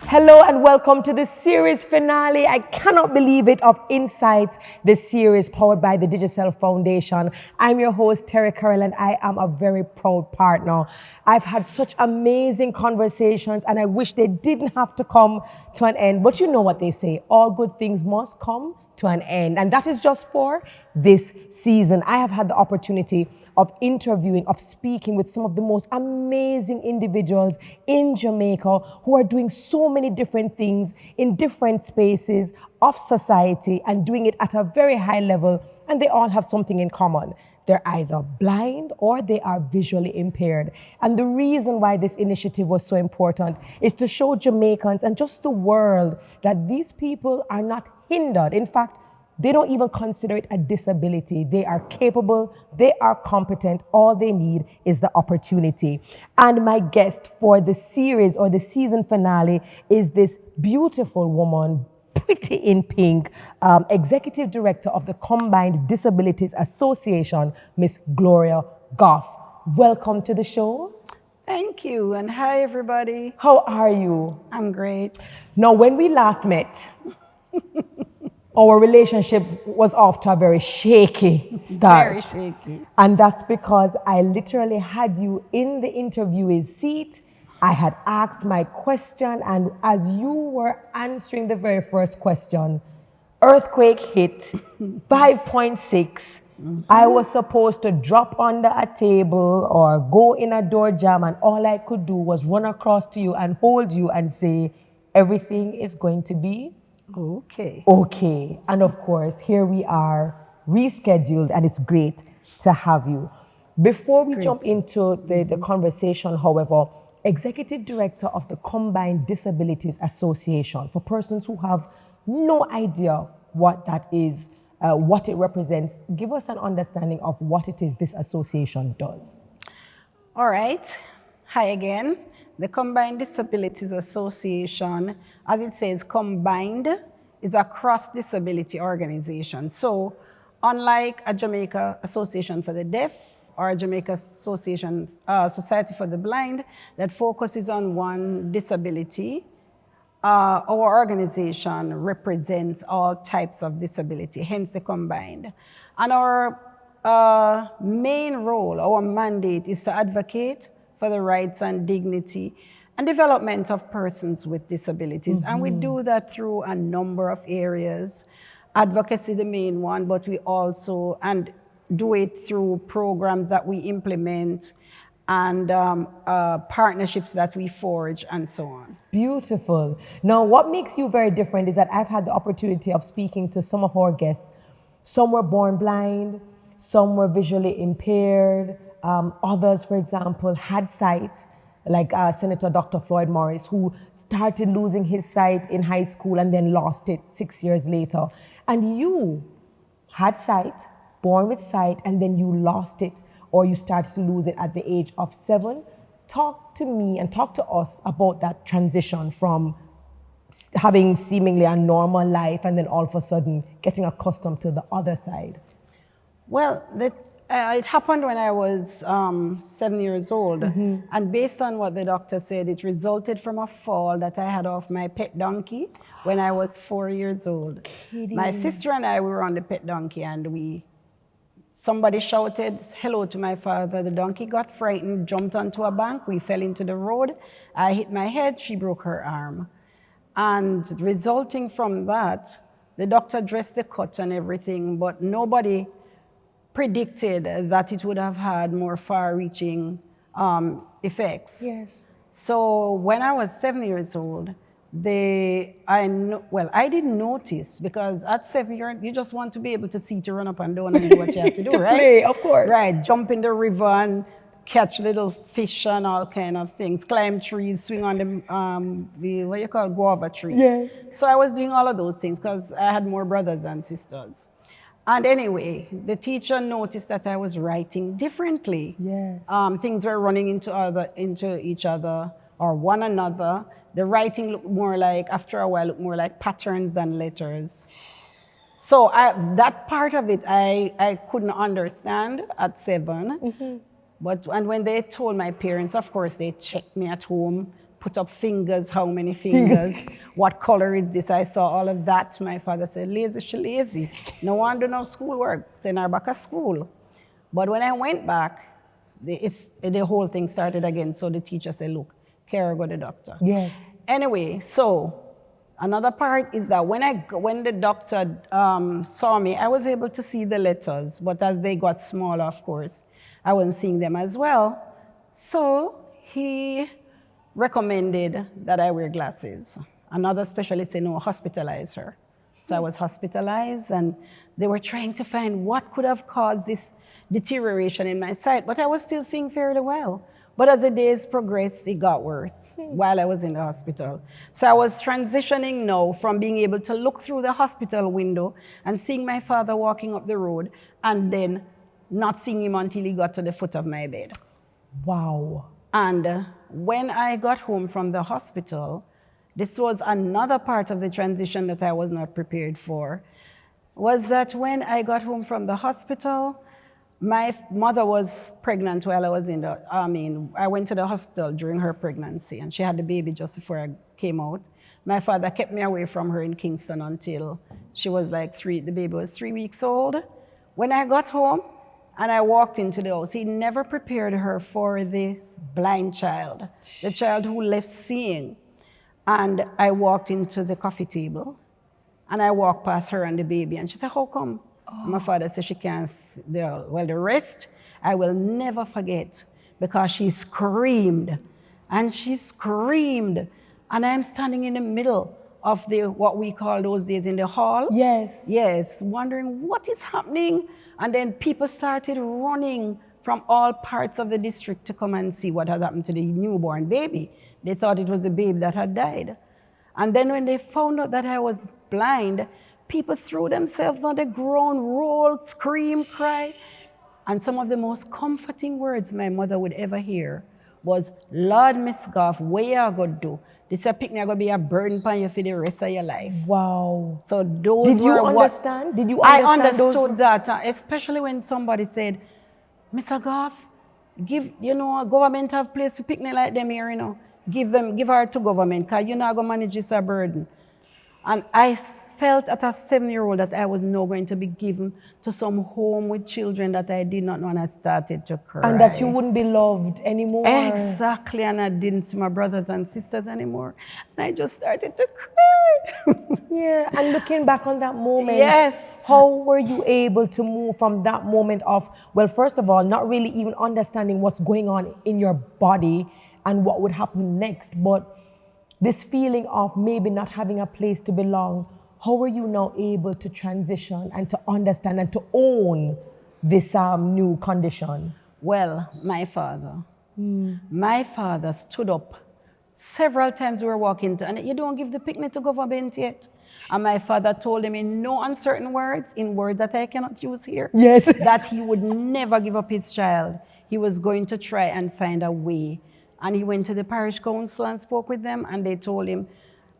Hello and welcome to the series finale. I cannot believe it, of InSights, the series powered by the Digital Foundation. I'm your host, Terri-Karelle, and I am a very proud partner. I've had such amazing conversations and I wish they didn't have to come to an end. But you know what they say, all good things must come to an end. And that is just for this season. I have had the opportunity of interviewing, of speaking with some of the most amazing individuals in Jamaica who are doing so many different things in different spaces of society and doing it at a very high level, and they all have something in common. They're either blind or they are visually impaired. And the reason why this initiative was so important is to show Jamaicans and just the world that these people are not hindered. In fact, they don't even consider it a disability. They are capable, they are competent. All they need is the opportunity. And my guest for the series or the season finale is this beautiful woman, pretty in pink, Executive Director of the Combined Disabilities Association, Miss Gloria Goffe. Welcome to the show. Thank you, and hi everybody. How are you? I'm great. Now, when we last met, our relationship was off to a very shaky start. Very shaky. And that's because I literally had you in the interviewee's seat. I had asked my question, and as you were answering the very first question, earthquake hit, 5.6. I was supposed to drop under a table or go in a door jam, and all I could do was run across to you and hold you and say, everything is going to be Okay. okay. And of course, here we are, rescheduled, and it's great to have you. Before we jump into the conversation, however, Executive Director of the Combined Disabilities Association, for persons who have no idea what that is, what it represents, give us an understanding of what it is this association does. All right. Hi again. The Combined Disabilities Association, as it says, combined, is a cross-disability organization. So, unlike a Jamaica Association for the Deaf or a Jamaica Association, Society for the Blind, that focuses on one disability, our organization represents all types of disability, hence the combined. And our main role, our mandate, is to advocate for the rights and dignity and development of persons with disabilities. And we do that through a number of areas. Advocacy, the main one, but we also do it through programs that we implement and partnerships that we forge and so on. Beautiful. Now, what makes you very different is that I've had the opportunity of speaking to some of our guests. Some were born blind, some were visually impaired, others, for example, had sight, like Senator Dr. Floyd Morris, who started losing his sight in high school and then lost it 6 years later. And you had sight, born with sight, and then you lost it, or you started to lose it at the age of 7. Talk to me and talk to us about that transition from having seemingly a normal life and then all of a sudden getting accustomed to the other side. Well, it happened when I was 7 years old. And based on what the doctor said, it resulted from a fall that I had off my pet donkey when I was 4 years old. Kidding. My sister and I were on the pet donkey, and somebody shouted hello to my father. The donkey got frightened, jumped onto a bank. We fell into the road. I hit my head. She broke her arm. And resulting from that, the doctor dressed the cut and everything, but nobody predicted that it would have had more far-reaching effects. Yes. So when I was 7 years old, I didn't notice, because at 7 you just want to be able to see, to run up and down and do what you have to do, To right? play, of course. Right, jump in the river and catch little fish and all kind of things, climb trees, swing on the what you call guava tree. Yeah. So I was doing all of those things because I had more brothers and sisters. And anyway, the teacher noticed that I was writing differently. Yeah. Things were running into each other or one another. The writing looked more like, after a while, looked more like patterns than letters. So that part of it, I couldn't understand at 7. And when they told my parents, of course, they checked me at home, put up fingers, how many fingers, what color is this? I saw all of that. My father said, lazy, she lazy. No one do no schoolwork. Send her back to school. But when I went back, the whole thing started again. So the teacher said, look, Kara, go to the doctor. Yes. Anyway, so another part is that when the doctor saw me, I was able to see the letters, but as they got smaller, of course, I wasn't seeing them as well. So he recommended that I wear glasses. Another specialist said, no, hospitalize her. So I was hospitalized, and they were trying to find what could have caused this deterioration in my sight, but I was still seeing fairly well. But as the days progressed, it got worse while I was in the hospital. So I was transitioning now from being able to look through the hospital window and seeing my father walking up the road, and then not seeing him until he got to the foot of my bed. Wow. And when I got home from the hospital, this was another part of the transition that I was not prepared for, was that when I got home from the hospital, my mother was pregnant while I was I went to the hospital during her pregnancy, and she had the baby just before I came out. My father kept me away from her in Kingston until she was like the baby was 3 weeks old. When I got home and I walked into the house, he never prepared her for the blind child, the child who left seeing. And I walked into the coffee table, and I walked past her and the baby, and she said, how come? Oh. My father said she can't, the rest I will never forget, because she screamed, and she screamed, and I'm standing in the middle of what we call those days in the hall. Yes. Yes, wondering what is happening. And then people started running from all parts of the district to come and see what had happened to the newborn baby. They thought it was a babe that had died. And then when they found out that I was blind, people threw themselves on the ground, rolled, screamed, cried. And some of the most comforting words my mother would ever hear was, Lord, Miss Goffe, what you going to do? This a picnic going to be a burden upon you for the rest of your life. Wow. So those Did were you understand? Did you understand? I understood that, especially when somebody said, Mr. Goffe, government have place for picnic like them here, Give her to government, because you're not going to manage this a burden. And I felt at a 7-year-old that I was now going to be given to some home with children that I did not know, and I started to cry. And that you wouldn't be loved anymore. Exactly, and I didn't see my brothers and sisters anymore. And I just started to cry. Yeah, and looking back on that moment, yes. How were you able to move from that moment of, well, first of all, not really even understanding what's going on in your body and what would happen next, but this feeling of maybe not having a place to belong, how were you now able to transition and to understand and to own this new condition? Well, my father stood up several times. We were walking to, and you don't give the picnic to government yet. And my father told him in no uncertain words, in words that I cannot use here, yes. that he would never give up his child. He was going to try and find a way. And he went to the parish council and spoke with them, and they told him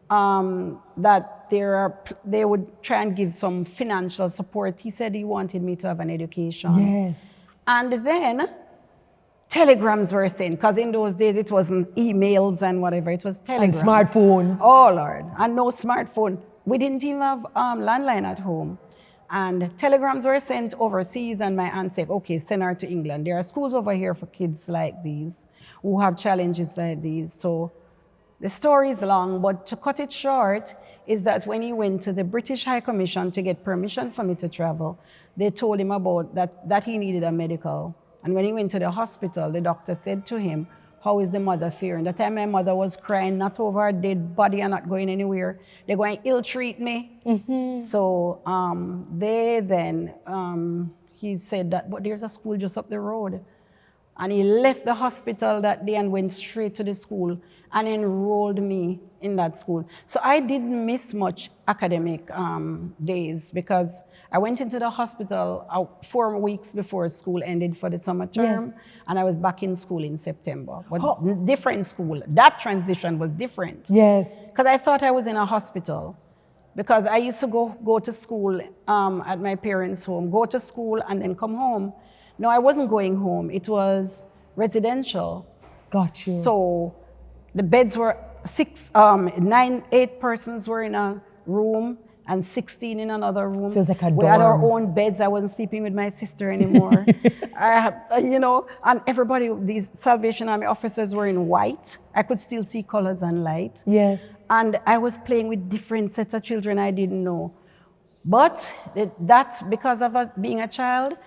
that they would try and give some financial support. He said he wanted me to have an education. Yes. And then telegrams were sent, because in those days it wasn't emails and whatever, it was telegrams. And smartphones. Oh, Lord. And no smartphone. We didn't even have landline at home. And telegrams were sent overseas, and my aunt said, okay, send her to England. There are schools over here for kids like these who have challenges like these. So the story is long, but to cut it short is that when he went to the British High Commission to get permission for me to travel, they told him about that he needed a medical. And when he went to the hospital, the doctor said to him, how is the mother faring? The time my mother was crying, not over her dead body and not going anywhere. They're going to ill-treat me. Mm-hmm. So he said that, but there's a school just up the road. And he left the hospital that day and went straight to the school and enrolled me in that school. So I didn't miss much academic days, because I went into the hospital 4 weeks before school ended for the summer term, yes. And I was back in school in September. But different school. That transition was different. Yes. Because I thought I was in a hospital. Because I used to go to school at my parents' home, go to school and then come home. No, I wasn't going home. It was residential. Got you. So The beds were eight persons were in a room and 16 in another room. So it's like a We had our dorm. own beds. I wasn't sleeping with my sister anymore. And everybody, these Salvation Army officers were in white. I could still see colors and light. Yes. And I was playing with different sets of children I didn't know. But because of being a child,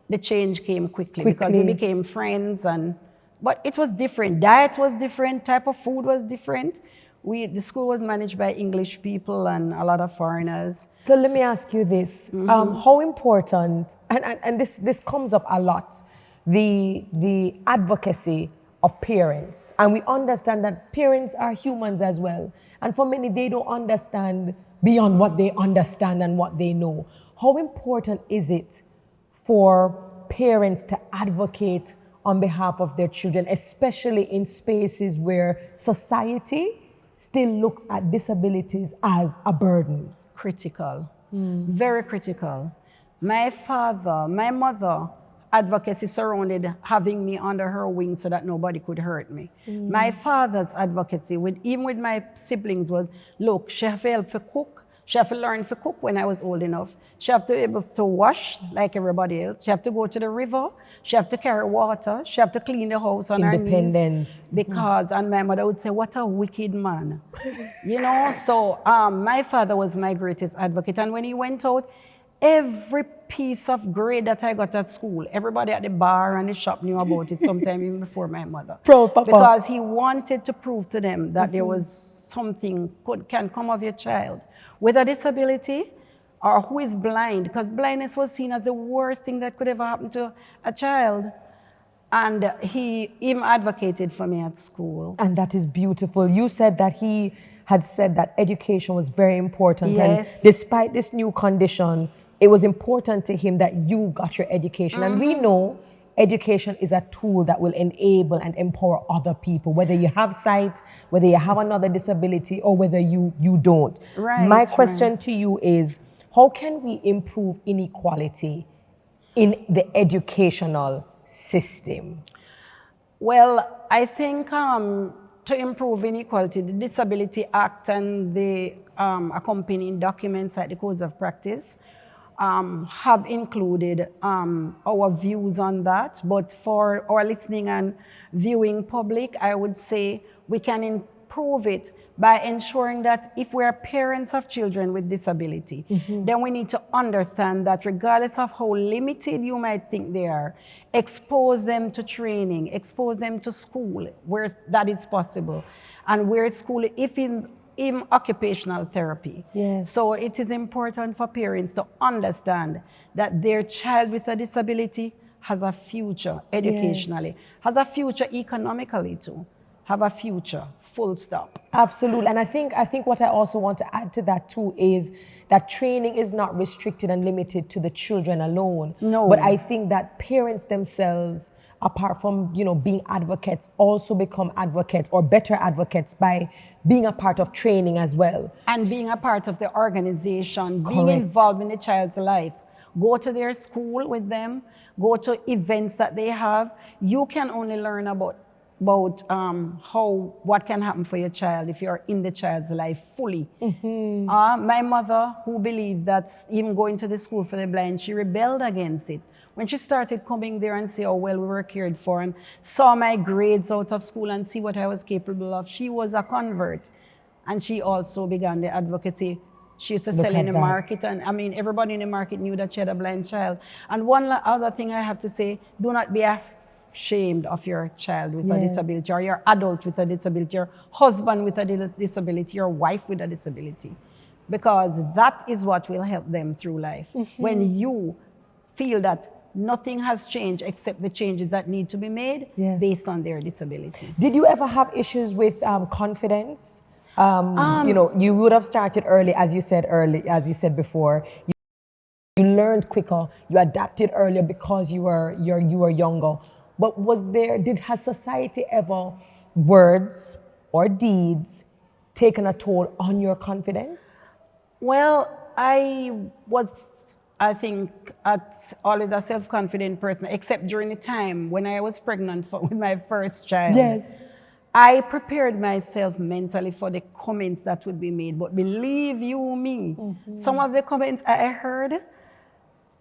the change came quickly because we became friends. But it was different. Diet was different. Type of food was different. The school was managed by English people and a lot of foreigners. So let me ask you this: how important, and this comes up a lot, the advocacy of parents, and we understand that parents are humans as well, and for many they don't understand beyond what they understand and what they know. How important is it for parents to advocate on behalf of their children, especially in spaces where society still looks at disabilities as a burden? Critical, very critical. My mother, advocacy surrounded having me under her wing so that nobody could hurt me. My father's advocacy, even with my siblings, was, look, she have to help to cook. She have to learn to cook when I was old enough. She have to be able to wash like everybody else. She have to go to the river. She have to carry water. She have to clean the house on her knees. Independence. Because, and my mother would say, what a wicked man. So my father was my greatest advocate. And when he went out, every piece of grade that I got at school, everybody at the bar and the shop knew about it sometime even before my mother. Because he wanted to prove to them that there was something can come of your child with a disability or who is blind, because blindness was seen as the worst thing that could ever happen to a child. And he even advocated for me at school. And that is beautiful. You said that he had said that education was very important. Yes. And despite this new condition, it was important to him that you got your education. And we know education is a tool that will enable and empower other people, whether you have sight, whether you have another disability, or whether you don't. Right, My question to you is, how can we improve inequality in the educational system? Well, I think to improve inequality, the Disability Act and the accompanying documents like the Codes of Practice have included our views on that. But for our listening and viewing public, I would say we can improve it by ensuring that if we are parents of children with disability, then we need to understand that regardless of how limited you might think they are, expose them to training, expose them to school where that is possible, and where school, if in occupational therapy. Yes. So it is important for parents to understand that their child with a disability has a future educationally, has a future economically too, have a future, full stop. Absolutely. And I think what I also want to add to that too is that training is not restricted and limited to the children alone. No. But I think that parents themselves, apart from being advocates, also become advocates or better advocates by being a part of training as well. And being a part of the organization, Correct. being involved in the child's life. Go to their school with them, go to events that they have. You can only learn about what can happen for your child if you're in the child's life fully. My mother, who believed that even going to the school for the blind, she rebelled against it. When she started coming there and see how well we were cared for and saw my grades out of school and see what I was capable of, she was a convert. And she also began the advocacy. She used to sell in the market, and everybody in the market knew that she had a blind child. And one other thing I have to say, do not be ashamed of your child with a disability, or your adult with a disability, your husband with a disability, your wife with a disability. Because that is what will help them through life. When you feel that nothing has changed except the changes that need to be made based on their disability. Did you ever have issues with confidence? You would have started early, as you said before. You learned quicker, you adapted earlier because you were younger. But has society ever, words or deeds, taken a toll on your confidence? Well, I think, always a self-confident person, except during the time when I was pregnant with my first child. Yes. I prepared myself mentally for the comments that would be made, but believe you me, some of the comments I heard,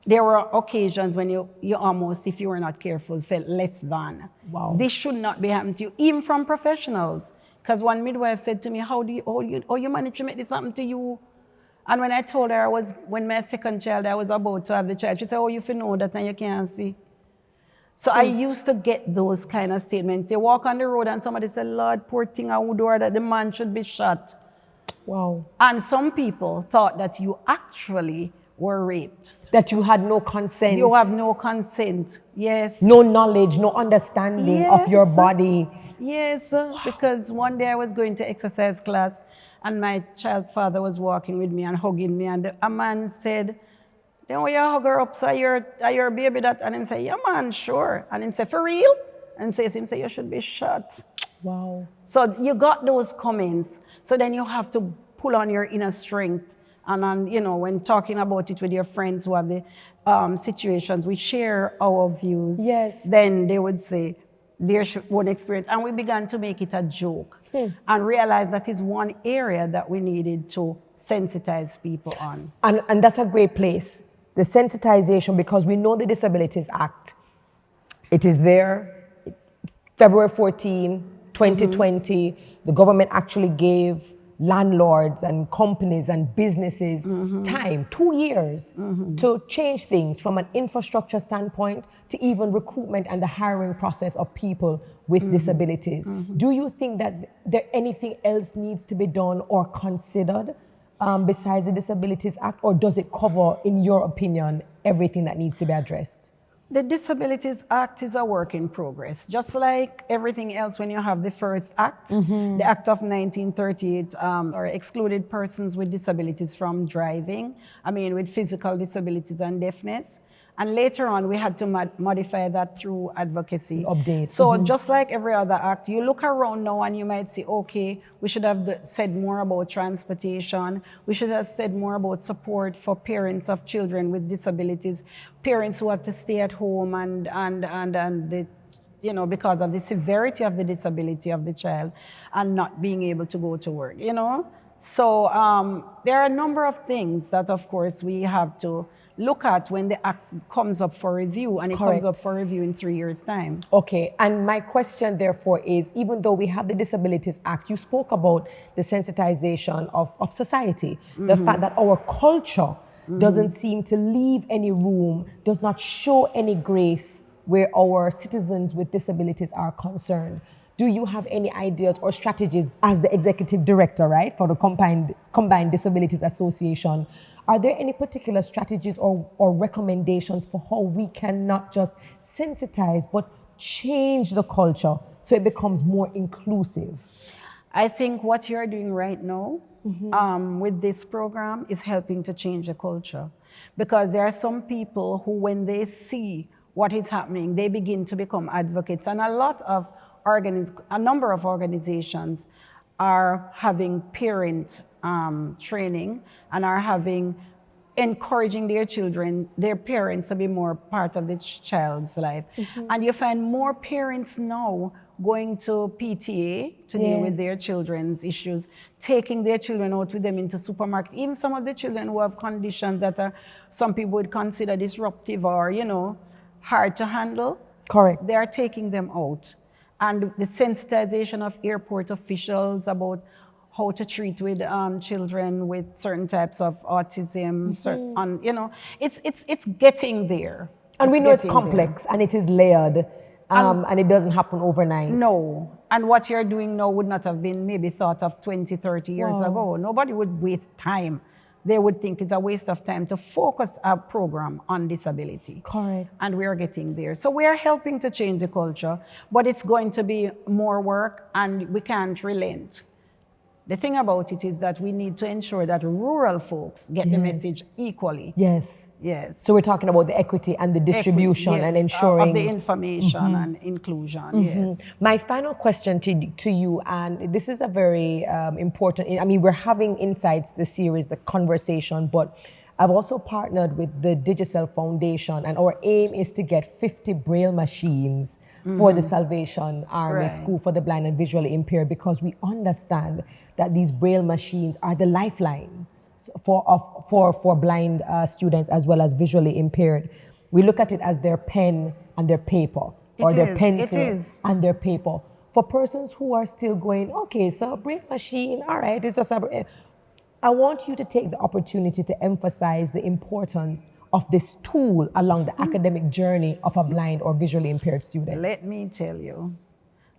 there were occasions when you almost, if you were not careful, felt less than. Wow. This should not be happening to you, even from professionals. Because one midwife said to me, how you manage to make this happen to you? And when I told her when my second child, I was about to have the child, she said, oh, you feel know that and you can't see. So I used to get those kind of statements. They walk on the road and somebody said, Lord, poor thing, I would order that the man should be shot. Wow. And some people thought that you actually were raped. That you had no consent. You have no consent, yes. No knowledge, no understanding of your body. Yes, because one day I was going to exercise class and my child's father was walking with me and hugging me, and a man said, then will you hug her up so your baby that? And him say, yeah man, sure. And him say, for real? And him say, you should be shot. Wow. So you got those comments. So then you have to pull on your inner strength. And when talking about it with your friends who have the situations, we share our views. Yes. Then they would say their own experience. And we began to make it a joke and realize that is one area that we needed to sensitize people on. And that's a great place. The sensitization, because we know the Disabilities Act. It is there. February 14, 2020, the government actually gave landlords and companies and businesses time, 2 years, to change things from an infrastructure standpoint to even recruitment and the hiring process of people with disabilities. Do you think that there anything else needs to be done or considered besides the Disabilities Act, or does it cover, in your opinion, everything that needs to be addressed? The Disabilities Act is a work in progress. Just like everything else, when you have the first act, the Act of 1938, or excluded persons with disabilities from driving, with physical disabilities and deafness. And later on, we had to modify that through advocacy. Update. So just like every other act, you look around now and you might say, okay, we should have said more about transportation. We should have said more about support for parents of children with disabilities, parents who have to stay at home and the, because of the severity of the disability of the child and not being able to go to work, So there are a number of things that, of course, we have to look at when the act comes up for review, and it comes up for review in 3 years' time. Okay, and my question therefore is, even though we have the Disabilities Act, you spoke about the sensitization of society, the fact that our culture doesn't seem to leave any room, does not show any grace where our citizens with disabilities are concerned. Do you have any ideas or strategies as the executive director, right, for the Combined Disabilities Association? Are there any particular strategies or recommendations for how we can not just sensitize, but change the culture so it becomes more inclusive? I think what you're doing right now with this program is helping to change the culture. Because there are some people who, when they see what is happening, they begin to become advocates. And a number of organizations are having parent training and are encouraging their parents to be more part of the child's life. And you find more parents now going to PTA to deal with their children's issues, taking their children out with them into supermarket. Even some of the children who have conditions that some people would consider disruptive or, hard to handle. Correct. They are taking them out. And the sensitization of airport officials about how to treat with children with certain types of autism, it's getting there. And we know it's complex and it is layered and it doesn't happen overnight. No. And what you're doing now would not have been maybe thought of 20, 30 years ago. Nobody would waste time. They would think it's a waste of time to focus our program on disability. Correct. And we are getting there. So we are helping to change the culture, but it's going to be more work and we can't relent. The thing about it is that we need to ensure that rural folks get the message equally. Yes. Yes. So we're talking about the equity and the distribution and ensuring of the information and inclusion. Yes. My final question to you, and this is a very important, we're having InSights, the series, the conversation, but I've also partnered with the Digital Foundation, and our aim is to get 50 Braille machines for the Salvation Army Right. School for the Blind and Visually Impaired, because we understand that these Braille machines are the lifeline for blind students as well as visually impaired. We look at it as their pen and their paper, or It their is, pencil it is. and their paper. For persons who are still going, okay, so a Braille machine, all right, it's just a... I want you to take the opportunity to emphasize the importance of this tool along the academic journey of a blind or visually impaired student. Let me tell you,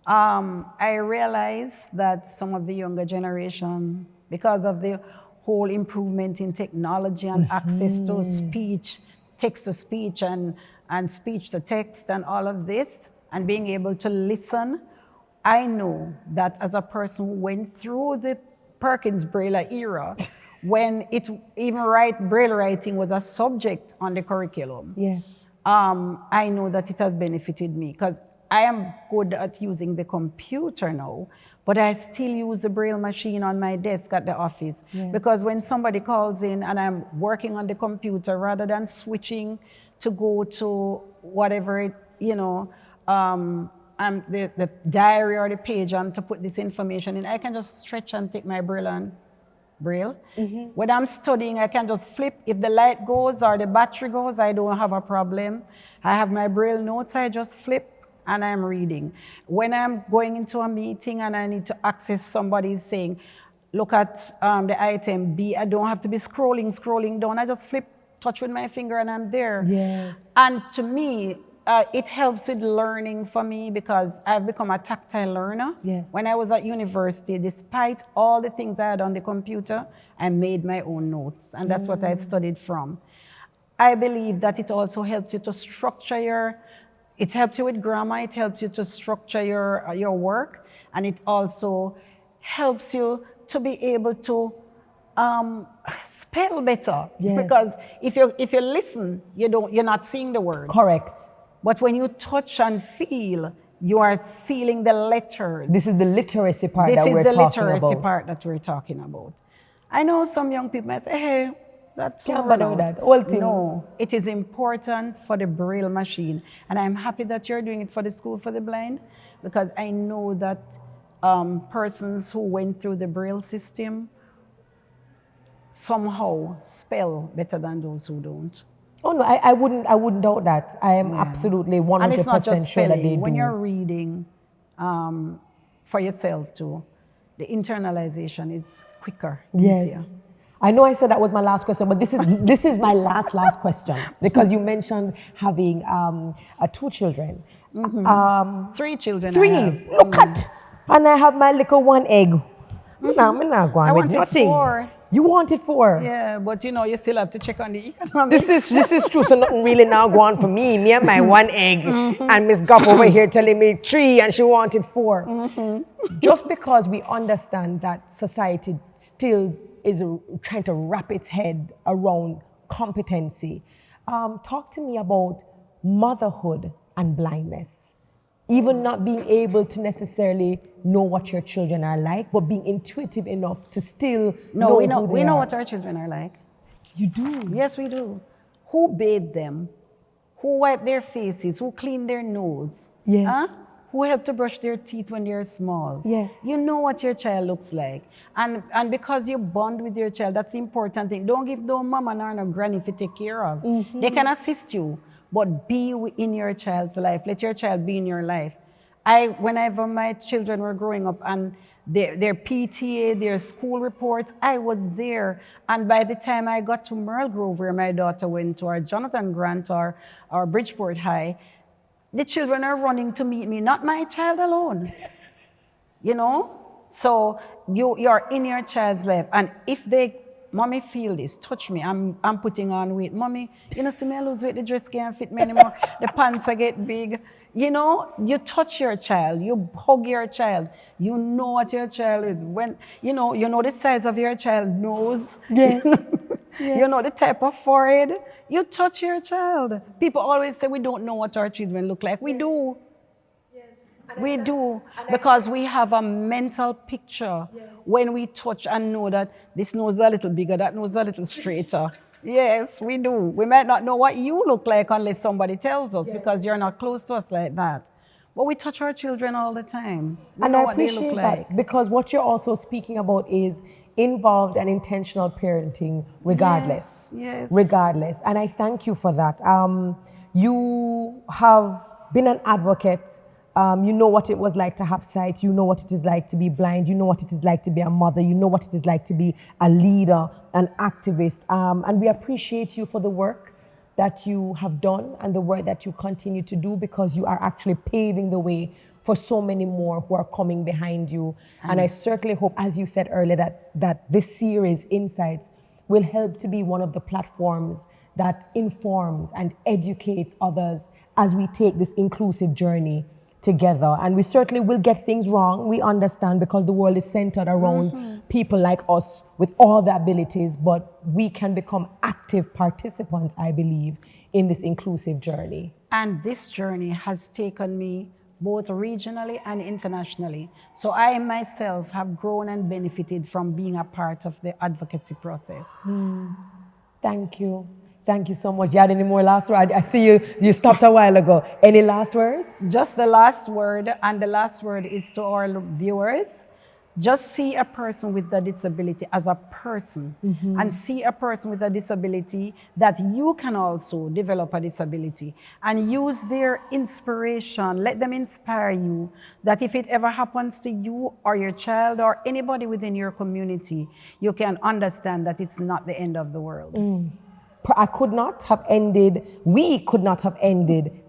I realize that some of the younger generation, because of the whole improvement in technology and access to speech, text to speech and speech to text and all of this, and being able to listen, I know that as a person who went through the Perkins Braille era, when Braille writing was a subject on the curriculum. Yes. I know that it has benefited me because I am good at using the computer now, but I still use the Braille machine on my desk at the office. Yeah. Because when somebody calls in and I'm working on the computer, rather than switching to go to whatever, the diary or the page and to put this information in, I can just stretch and take my Braille. When I'm studying, I can just flip. If the light goes or the battery goes, I don't have a problem. I have my Braille notes, I just flip and I'm reading. When I'm going into a meeting and I need to access somebody saying, look at the item B, I don't have to be scrolling down. I just flip, touch with my finger and I'm there. Yes. And to me, it helps with learning for me because I've become a tactile learner. Yes. When I was at university, despite all the things I had on the computer, I made my own notes, and that's what I studied from. I believe that it also helps you to structure it helps you with grammar, it helps you to structure your work, and it also helps you to be able to spell better. Yes. Because if you listen, you're not seeing the words. Correct. But when you touch and feel, you are feeling the letters. This is the literacy part that we're talking about. This is the literacy part that we're talking about. I know some young people might say, hey, that's Can't bother with that. Whole thing. No, it is important for the Braille machine. And I'm happy that you're doing it for the School for the Blind, because I know that persons who went through the Braille system somehow spell better than those who don't. Oh no, I wouldn't doubt that. I am absolutely 100% And it's not just sure that they spelling. do. When you're reading for yourself too, the internalization is quicker, easier. I know I said that was my last question, but this is my last question, because you mentioned having 2 children. 3 children. 3. I have. Look at, and I have my little 1 egg. I wanted 4. You wanted 4. Yeah, but you still have to check on the economics. This is true. So nothing really now go on for me. Me and my 1 egg, and Miss Goffe over here telling me 3, and she wanted 4. Just because we understand that society still is trying to wrap its head around competency. Talk to me about motherhood and blindness. Even not being able to necessarily know what your children are like, but being intuitive enough to still know who they we know are. what our children are like. You do? Yes, we do. Who bathed them? Who wiped their faces? Who cleaned their nose? Yes. Huh? Who helped to brush their teeth when they're small? Yes. You know what your child looks like. And because you bond with your child, that's the important thing. Don't give no mama nor no granny to take care of. They can assist you, but be in your child's life. Let your child be in your life. Whenever my children were growing up and their PTA, their school reports, I was there. And by the time I got to Merle Grove, where my daughter went to, or Jonathan Grant or Bridgeport High, the children are running to meet me, not my child alone. So you're in your child's life. And if mommy feel this, touch me, I'm putting on weight. Mommy, see me I lose weight, the dress can't fit me anymore, the pants I get big. You touch your child, you hug your child, you know what your child is. When you know the size of your child's nose. Yes. Yes. You know the type of forehead. You touch your child. People always say we don't know what our children look like. We do. Yes. We do, because we have a mental picture when we touch and know that this nose is a little bigger, that nose is a little straighter. Yes, we do. We might not know what you look like unless somebody tells us, because you're not close to us like that. But we touch our children all the time. We And know I what they look appreciate like. that because what you're also speaking about is involved and intentional parenting regardless. Yes. Regardless. And I thank you for that. You have been an advocate. You know what it was like to have sight. You know what it is like to be blind. You know what it is like to be a mother. You know what it is like to be a leader, an activist. And we appreciate you for the work that you have done and the work that you continue to do, because you are actually paving the way for so many more who are coming behind you. And I certainly hope, as you said earlier, that this series, InSights, will help to be one of the platforms that informs and educates others as we take this inclusive journey together. And we certainly will get things wrong. We understand, because the world is centered around people like us with all the abilities, but we can become active participants, I believe, in this inclusive journey. And this journey has taken me both regionally and internationally. So I myself have grown and benefited from being a part of the advocacy process. Thank you. Thank you so much. You had any more last words? I see you stopped a while ago. Any last words? Just the last word, and the last word is to our viewers. Just see a person with a disability as a person, and see a person with a disability that you can also develop a disability, and use their inspiration. Let them inspire you, that if it ever happens to you or your child or anybody within your community, you can understand that it's not the end of the world. We could not have ended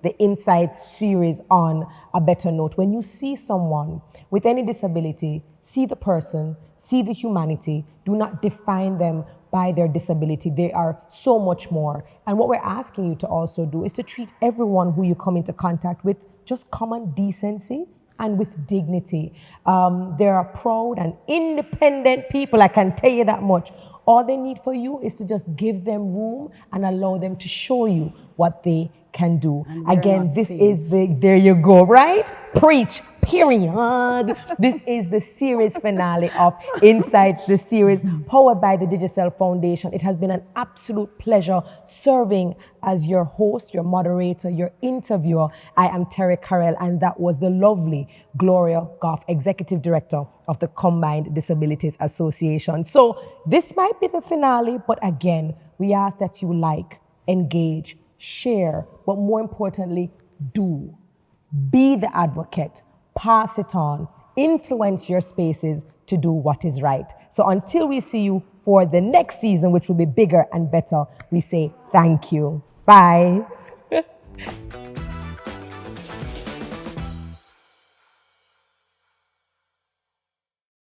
the InSights series on a better note. When you see someone with any disability, see the person, see the humanity. Do not define them by their disability. They are so much more. And what we're asking you to also do is to treat everyone who you come into contact with just common decency and with dignity. They are proud and independent people, I can tell you that much. All they need for you is to just give them room and allow them to show you what they can do. Again, this is there you go, right? Preach, period. This is the series finale of InSights, the series powered by the Digital Foundation. It has been an absolute pleasure serving as your host, your moderator, your interviewer. I am Terri-Karelle, and that was the lovely Gloria Goffe, Executive Director of the Combined Disabilities Association. So this might be the finale, but again, we ask that you like, engage, share, but more importantly, do. Be the advocate, pass it on, influence your spaces to do what is right. So until we see you for the next season, which will be bigger and better, we say thank you. Bye.